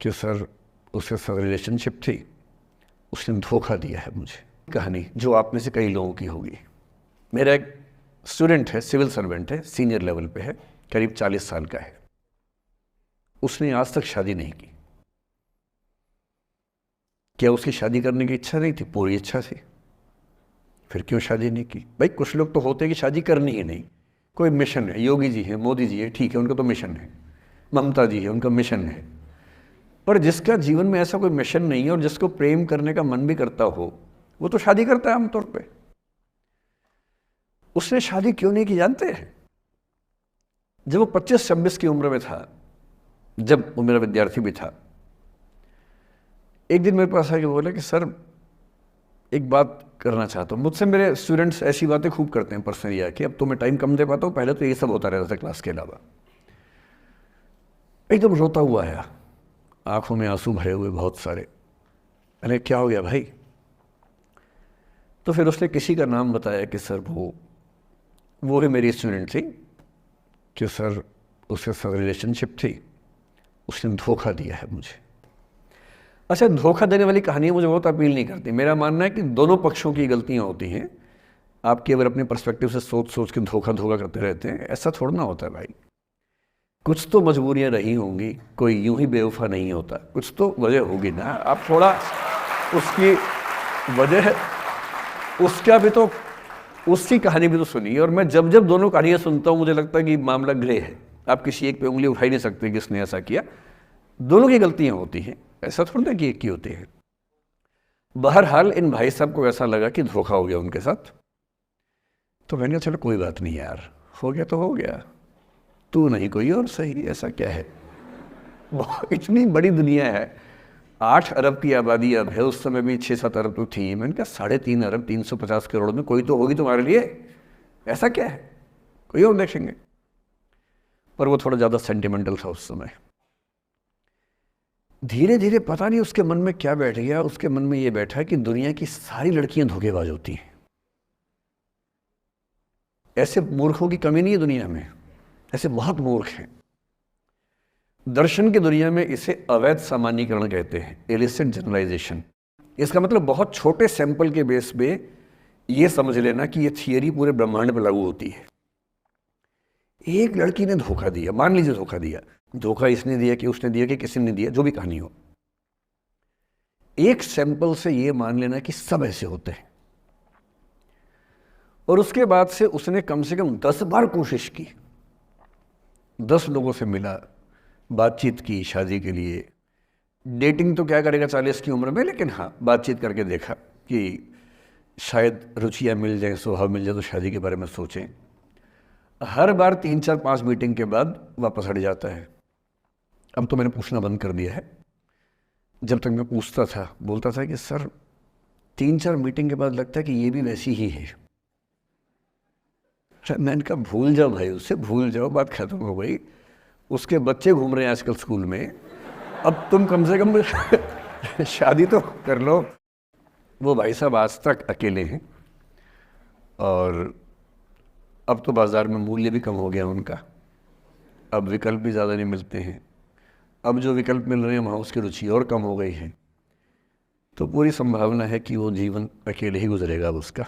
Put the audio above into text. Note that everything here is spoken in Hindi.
कि सर उसके साथ रिलेशनशिप थी, उसने धोखा दिया है मुझे। कहानी जो आप में से कई लोगों की होगी। मेरा एक स्टूडेंट है, सिविल सर्वेंट है, सीनियर लेवल पे है, करीब 40 साल का है। उसने आज तक शादी नहीं की। क्या उसकी शादी करने की इच्छा नहीं थी? पूरी इच्छा थी। फिर क्यों शादी नहीं की? भाई कुछ लोग तो होते हैं कि शादी करनी ही नहीं, कोई मिशन है। योगी जी है, मोदी जी है, ठीक है, उनका तो मिशन है। ममता जी है, उनका मिशन है। पर जिसका जीवन में ऐसा कोई मिशन नहीं है और जिसको प्रेम करने का मन भी करता हो, वो तो शादी करता है आमतौर पे। उसने शादी क्यों नहीं की जानते हैं? जब वो 25-26 की उम्र में था, जब वो मेरा विद्यार्थी भी था, एक दिन मेरे पास आके बोला कि सर एक बात करना चाहता हूँ। मुझसे मेरे स्टूडेंट्स ऐसी बातें खूब करते हैं पर्सनली आके, अब तो मैं टाइम कम दे पाता हूँ, पहले तो ये सब होता रहता था क्लास के अलावा। एकदम रोता हुआ आया, आंखों में आंसू भरे हुए बहुत सारे। अरे क्या हो गया भाई? तो फिर उसने किसी का नाम बताया कि सर वो ही मेरी स्टूडेंट थी, कि सर उसके साथ रिलेशनशिप थी, उसने धोखा दिया है मुझे। अच्छा, धोखा देने वाली कहानियाँ मुझे बहुत अपील नहीं करती। मेरा मानना है कि दोनों पक्षों की गलतियाँ होती हैं। आप केवल अपने पर्सपेक्टिव से सोच सोच के धोखा करते रहते हैं, ऐसा थोड़ा ना होता है भाई। कुछ तो मजबूरियाँ रही होंगी, कोई यूं ही बेवफा नहीं होता, कुछ तो वजह होगी ना। आप थोड़ा उसकी वजह, उसका भी तो, उसकी कहानी भी तो सुनिए। और मैं जब जब दोनों कहानियाँ सुनता हूँ मुझे लगता है कि मामला ग्रे है। आप किसी एक पे उंगली उठा ही नहीं सकते कि इसने ऐसा किया। दोनों की गलतियाँ होती हैं, ऐसा थोड़ा ना कि एक की होती है। बहरहाल इन भाई साहब को ऐसा लगा कि धोखा हो गया उनके साथ। तो मैंने कहा चलो कोई बात नहीं यार, हो गया तो हो गया, तू नहीं कोई और सही, ऐसा क्या है। इतनी बड़ी दुनिया है, 8 अरब की आबादी अब है, उस समय भी 6-7 अरब तो थी। मैंने कहा 3.5 अरब 350 करोड़ में कोई तो होगी तुम्हारे लिए, ऐसा क्या है, कोई और देखेंगे। पर वो थोड़ा ज़्यादा सेंटिमेंटल था उस समय। धीरे धीरे पता नहीं उसके मन में क्या बैठ गया, उसके मन में ये बैठा कि दुनिया की सारी लड़कियां धोखेबाज होती हैं। ऐसे मूर्खों की कमी नहीं है दुनिया में, ऐसे बहुत मूर्ख हैं। दर्शन की दुनिया में इसे अवैध सामान्यीकरण कहते हैं, इलिसिट जनरलाइजेशन। इसका मतलब बहुत छोटे सैंपल के बेस पे ये समझ लेना कि ये थियरी पूरे ब्रह्मांड पर लागू होती है। एक लड़की ने धोखा दिया, मान लीजिए धोखा दिया, धोखा इसने दिया कि उसने दिया कि किसी ने दिया, जो भी कहानी हो, एक सैंपल से ये मान लेना कि सब ऐसे होते हैं। और उसके बाद से उसने कम से कम 10 बार कोशिश की, 10 लोगों से मिला, बातचीत की शादी के लिए। डेटिंग तो क्या करेगा 40 की उम्र में, लेकिन हाँ बातचीत करके देखा कि शायद रुचियाँ मिल जाएं, स्वभाव मिल जाए तो शादी के बारे में सोचें। हर बार 3-4-5 मीटिंग के बाद वापस हट जाता है। अब तो मैंने पूछना बंद कर दिया है। जब तक मैं पूछता था बोलता था कि सर 3-4 मीटिंग के बाद लगता है कि ये भी वैसी ही है। मैंने कहा भूल जाओ भाई, उससे भूल जाओ, बात खत्म हो गई। उसके बच्चे घूम रहे हैं आजकल स्कूल में, अब तुम कम से कम शादी तो कर लो। वो भाई साहब आज तक अकेले हैं और अब तो बाज़ार में मूल्य भी कम हो गया उनका, अब विकल्प भी ज़्यादा नहीं मिलते हैं। अब जो विकल्प मिल रहे हैं वहाँ उसकी रुचि और कम हो गई है। तो पूरी संभावना है कि वो जीवन अकेले ही गुजरेगा अब उसका।